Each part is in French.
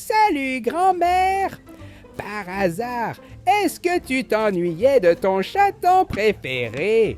Salut, grand-mère! Par hasard, est-ce que tu t'ennuyais de ton chaton préféré?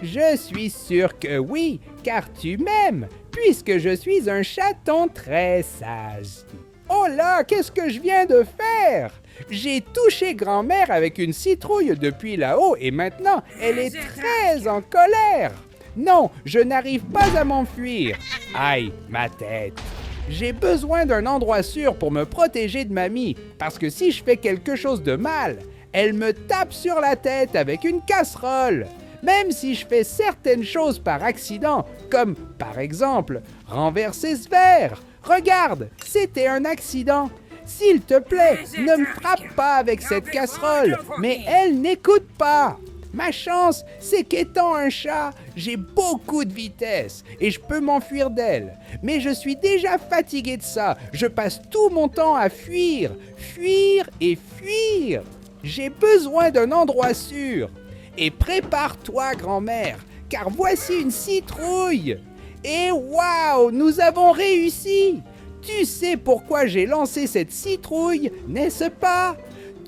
Je suis sûr que oui, car tu m'aimes, puisque je suis un chaton très sage. Oh là, qu'est-ce que je viens de faire? J'ai touché grand-mère avec une citrouille depuis là-haut et maintenant elle est très en colère. Non, je n'arrive pas à m'enfuir. Aïe, ma tête. J'ai besoin d'un endroit sûr pour me protéger de mamie, parce que si je fais quelque chose de mal, elle me tape sur la tête avec une casserole. Même si je fais certaines choses par accident, comme par exemple renverser ce verre. Regarde, c'était un accident. S'il te plaît, ne me frappe pas avec cette casserole, mais elle n'écoute pas. Ma chance, c'est qu'étant un chat, j'ai beaucoup de vitesse et je peux m'enfuir d'elle. Mais je suis déjà fatigué de ça. Je passe tout mon temps à fuir, fuir et fuir. J'ai besoin d'un endroit sûr. Et prépare-toi, grand-mère, car voici une citrouille. Et waouh, nous avons réussi! Tu sais pourquoi j'ai lancé cette citrouille, n'est-ce pas?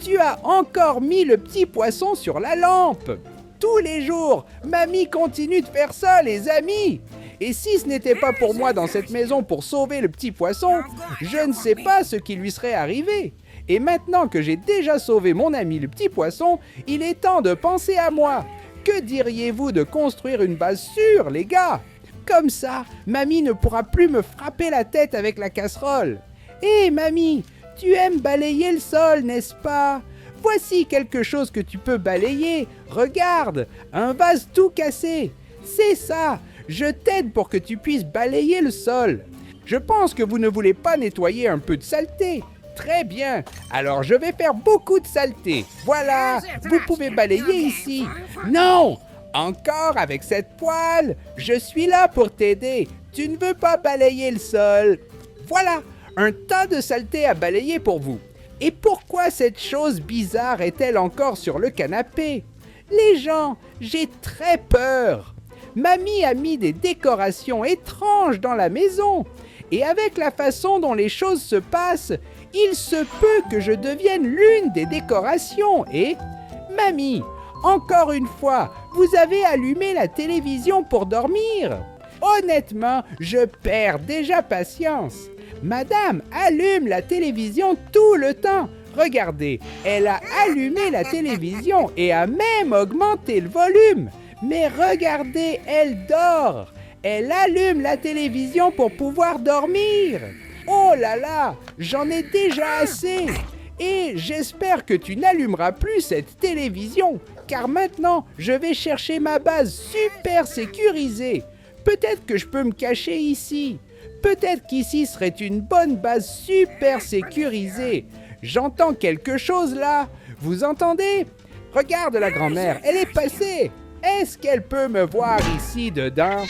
Tu as encore mis le petit poisson sur la lampe. Tous les jours, mamie continue de faire ça, les amis. Et si ce n'était pas pour moi dans cette maison pour sauver le petit poisson, je ne sais pas ce qui lui serait arrivé. Et maintenant que j'ai déjà sauvé mon ami le petit poisson, il est temps de penser à moi. Que diriez-vous de construire une base sûre, les gars? Comme ça, mamie ne pourra plus me frapper la tête avec la casserole. Hé, mamie, tu aimes balayer le sol, n'est-ce pas? Voici quelque chose que tu peux balayer. Regarde, un vase tout cassé. C'est ça, je t'aide pour que tu puisses balayer le sol. Je pense que vous ne voulez pas nettoyer un peu de saleté. Très bien, alors je vais faire beaucoup de saleté. Voilà, vous pouvez balayer ici. Non! Encore avec cette poêle, je suis là pour t'aider. Tu ne veux pas balayer le sol. Voilà, un tas de saleté à balayer pour vous. Et pourquoi cette chose bizarre est-elle encore sur le canapé? Les gens, j'ai très peur. Mamie a mis des décorations étranges dans la maison. Et avec la façon dont les choses se passent, il se peut que je devienne l'une des décorations. Et, mamie, encore une fois, vous avez allumé la télévision pour dormir. Honnêtement, je perds déjà patience. Madame allume la télévision tout le temps. Regardez, elle a allumé la télévision et a même augmenté le volume. Mais regardez, elle dort. Elle allume la télévision pour pouvoir dormir. Oh là là, j'en ai déjà assez. Et j'espère que tu n'allumeras plus cette télévision, car maintenant, je vais chercher ma base super sécurisée. Peut-être que je peux me cacher ici. Peut-être qu'ici serait une bonne base super sécurisée. J'entends quelque chose là. Vous entendez? Regarde la grand-mère, elle est passée. Est-ce qu'elle peut me voir ici dedans?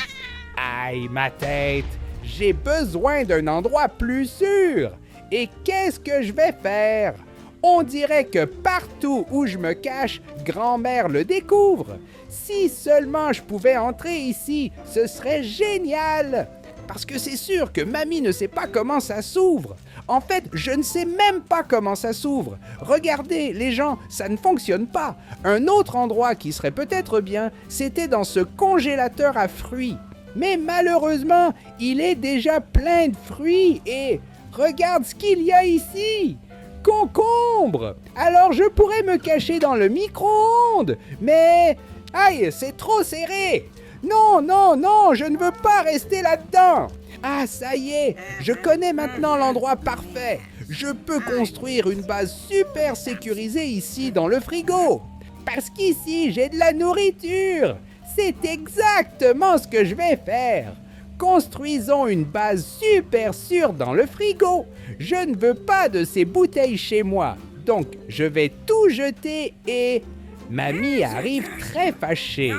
Aïe, ma tête. J'ai besoin d'un endroit plus sûr. Et qu'est-ce que je vais faire? On dirait que partout où je me cache, grand-mère le découvre. Si seulement je pouvais entrer ici, ce serait génial. Parce que c'est sûr que mamie ne sait pas comment ça s'ouvre. En fait, je ne sais même pas comment ça s'ouvre. Regardez, les gens, ça ne fonctionne pas. Un autre endroit qui serait peut-être bien, c'était dans ce congélateur à fruits. Mais malheureusement, il est déjà plein de fruits et regarde ce qu'il y a ici. Concombre! Alors je pourrais me cacher dans le micro-ondes, mais... Aïe, c'est trop serré! Non, non, non, je ne veux pas rester là-dedans! Ah, ça y est, je connais maintenant l'endroit parfait. Je peux construire une base super sécurisée ici dans le frigo. Parce qu'ici, j'ai de la nourriture. C'est exactement ce que je vais faire. Construisons une base super sûre dans le frigo. Je ne veux pas de ces bouteilles chez moi. Donc, je vais tout jeter et... Mamie arrive très fâchée.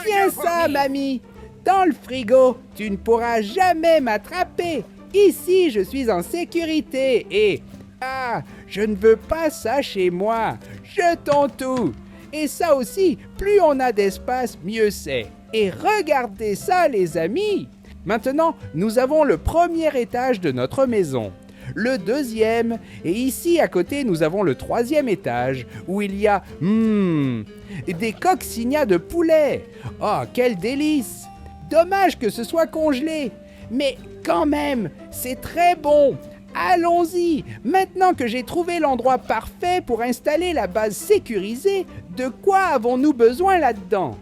Tiens ça, mamie. Dans le frigo, tu ne pourras jamais m'attraper. Ici, je suis en sécurité et... Ah, je ne veux pas ça chez moi. Jetons tout. Et ça aussi, plus on a d'espace, mieux c'est. Et regardez ça, les amis. Maintenant, nous avons le premier étage de notre maison. le deuxième, et ici à côté nous avons le troisième étage où il y a des coccinelles de poulet. Oh, quel délice! Dommage que ce soit congelé, mais quand même, c'est très bon. Allons-y, maintenant que j'ai trouvé l'endroit parfait pour installer la base sécurisée, de quoi avons-nous besoin là-dedans?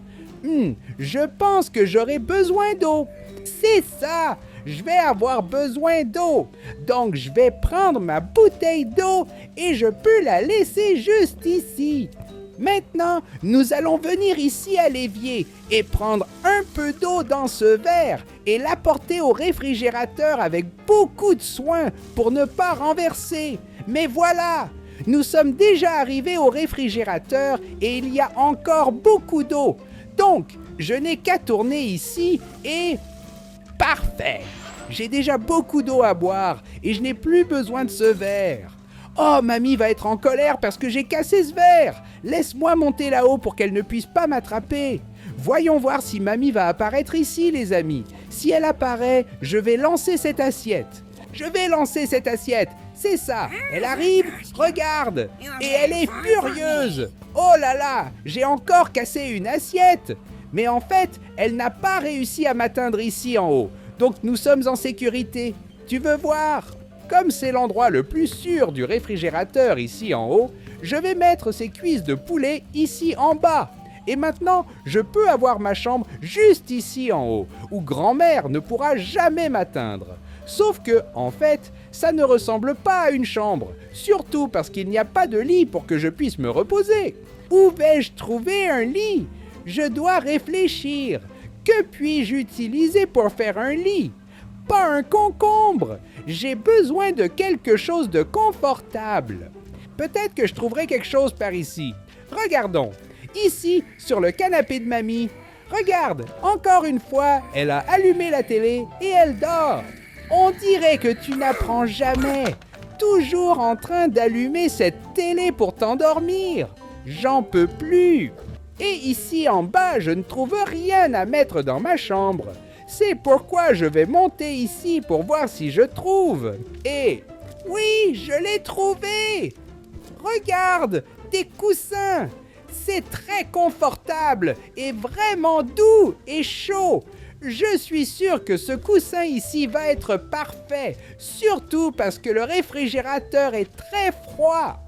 Je pense que j'aurai besoin d'eau. C'est ça, je vais avoir besoin d'eau. Donc je vais prendre ma bouteille d'eau et je peux la laisser juste ici. Maintenant, nous allons venir ici à l'évier et prendre un peu d'eau dans ce verre et l'apporter au réfrigérateur avec beaucoup de soin pour ne pas renverser. Mais voilà, nous sommes déjà arrivés au réfrigérateur et il y a encore beaucoup d'eau. Donc, je n'ai qu'à tourner ici et... Parfait! J'ai déjà beaucoup d'eau à boire et je n'ai plus besoin de ce verre. Oh, mamie va être en colère parce que j'ai cassé ce verre. Laisse-moi monter là-haut pour qu'elle ne puisse pas m'attraper. Voyons voir si mamie va apparaître ici, les amis. Si elle apparaît, je vais lancer cette assiette. Je vais lancer cette assiette. C'est ça. Elle arrive, regarde. Et elle est furieuse. Oh là là, j'ai encore cassé une assiette. Mais en fait, elle n'a pas réussi à m'atteindre ici en haut. Donc nous sommes en sécurité. Tu veux voir ? Comme c'est l'endroit le plus sûr du réfrigérateur ici en haut, je vais mettre ces cuisses de poulet ici en bas. Et maintenant, je peux avoir ma chambre juste ici en haut, où grand-mère ne pourra jamais m'atteindre. Sauf que, en fait, ça ne ressemble pas à une chambre, surtout parce qu'il n'y a pas de lit pour que je puisse me reposer. Où vais-je trouver un lit ? Je dois réfléchir. Que puis-je utiliser pour faire un lit ? Pas un concombre. J'ai besoin de quelque chose de confortable. Peut-être que je trouverai quelque chose par ici. Regardons. Ici, sur le canapé de mamie. Regarde, encore une fois, elle a allumé la télé et elle dort. On dirait que tu n'apprends jamais. Toujours en train d'allumer cette télé pour t'endormir. J'en peux plus. Et ici en bas, je ne trouve rien à mettre dans ma chambre. C'est pourquoi je vais monter ici pour voir si je trouve. Et oui, je l'ai trouvé! Regarde, des coussins! C'est très confortable et vraiment doux et chaud. Je suis sûr que ce coussin ici va être parfait, surtout parce que le réfrigérateur est très froid.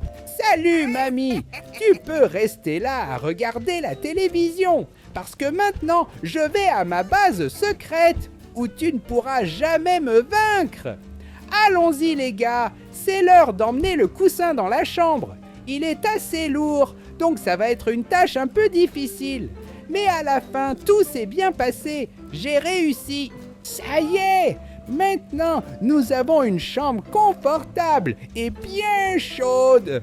Salut mamie, tu peux rester là à regarder la télévision. Parce que maintenant, je vais à ma base secrète, où tu ne pourras jamais me vaincre. Allons-y les gars, c'est l'heure d'emmener le coussin dans la chambre. Il est assez lourd, donc ça va être une tâche un peu difficile. Mais à la fin, tout s'est bien passé, j'ai réussi. Ça y est, maintenant, nous avons une chambre confortable et bien chaude.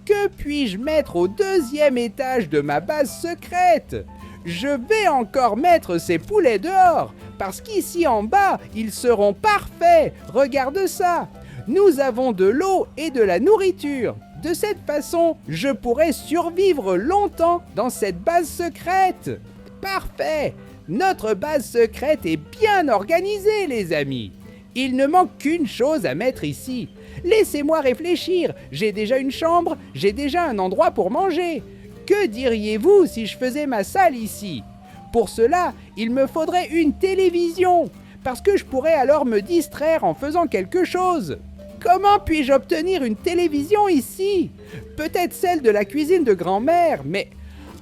Que puis-je mettre au deuxième étage de ma base secrète ? Je vais encore mettre ces poulets dehors, parce qu'ici en bas, ils seront parfaits. Regarde ça. Nous avons de l'eau et de la nourriture. De cette façon, je pourrai survivre longtemps dans cette base secrète. Parfait. Notre base secrète est bien organisée, les amis. Il ne manque qu'une chose à mettre ici. Laissez-moi réfléchir. J'ai déjà une chambre, j'ai déjà un endroit pour manger. Que diriez-vous si je faisais ma salle ici ? Pour cela, il me faudrait une télévision, parce que je pourrais alors me distraire en faisant quelque chose. Comment puis-je obtenir une télévision ici ? Peut-être celle de la cuisine de grand-mère, mais...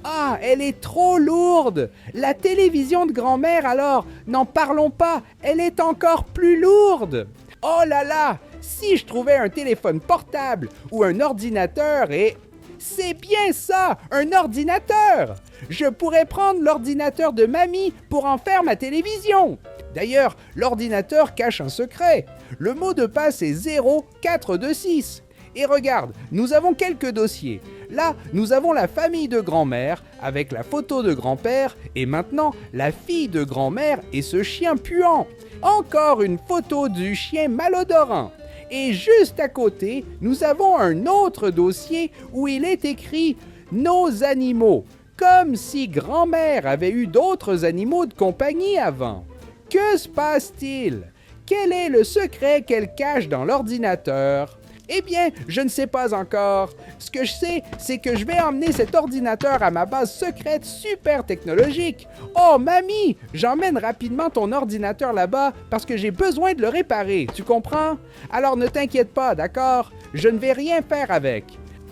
Ah, elle est trop lourde. La télévision de grand-mère alors, n'en parlons pas, elle est encore plus lourde. Oh là là, si je trouvais un téléphone portable ou un ordinateur et... C'est bien ça, un ordinateur! Je pourrais prendre l'ordinateur de mamie pour en faire ma télévision. D'ailleurs, l'ordinateur cache un secret. Le mot de passe est 0426. Et regarde, nous avons quelques dossiers. Là, nous avons la famille de grand-mère avec la photo de grand-père et maintenant la fille de grand-mère et ce chien puant. Encore une photo du chien malodorant. Et juste à côté, nous avons un autre dossier où il est écrit « Nos animaux », comme si grand-mère avait eu d'autres animaux de compagnie avant. Que se passe-t-il ? Quel est le secret qu'elle cache dans l'ordinateur? Eh bien, je ne sais pas encore. Ce que je sais, c'est que je vais emmener cet ordinateur à ma base secrète super technologique. Oh, mamie, j'emmène rapidement ton ordinateur là-bas parce que j'ai besoin de le réparer, tu comprends? Alors ne t'inquiète pas, d'accord? Je ne vais rien faire avec.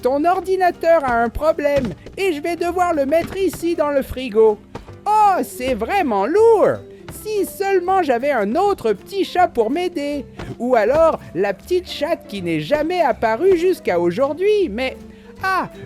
Ton ordinateur a un problème et je vais devoir le mettre ici dans le frigo. Oh, c'est vraiment lourd! Si seulement j'avais un autre petit chat pour m'aider. Ou alors la petite chatte qui n'est jamais apparue jusqu'à aujourd'hui. Mais,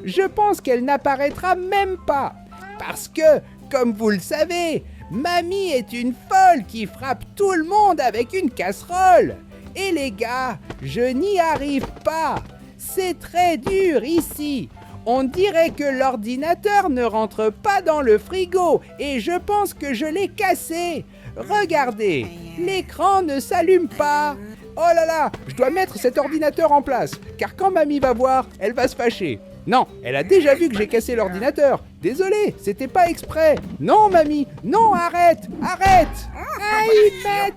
je pense qu'elle n'apparaîtra même pas. Parce que, comme vous le savez, mamie est une folle qui frappe tout le monde avec une casserole. Et les gars, je n'y arrive pas. C'est très dur ici. On dirait que l'ordinateur ne rentre pas dans le frigo et je pense que je l'ai cassé. Regardez, l'écran ne s'allume pas. Oh là là, je dois mettre cet ordinateur en place, car quand mamie va voir, elle va se fâcher. Non, elle a déjà vu que j'ai cassé l'ordinateur. Désolé, c'était pas exprès. Non mamie, non, arrête, arrête. Aïe, ma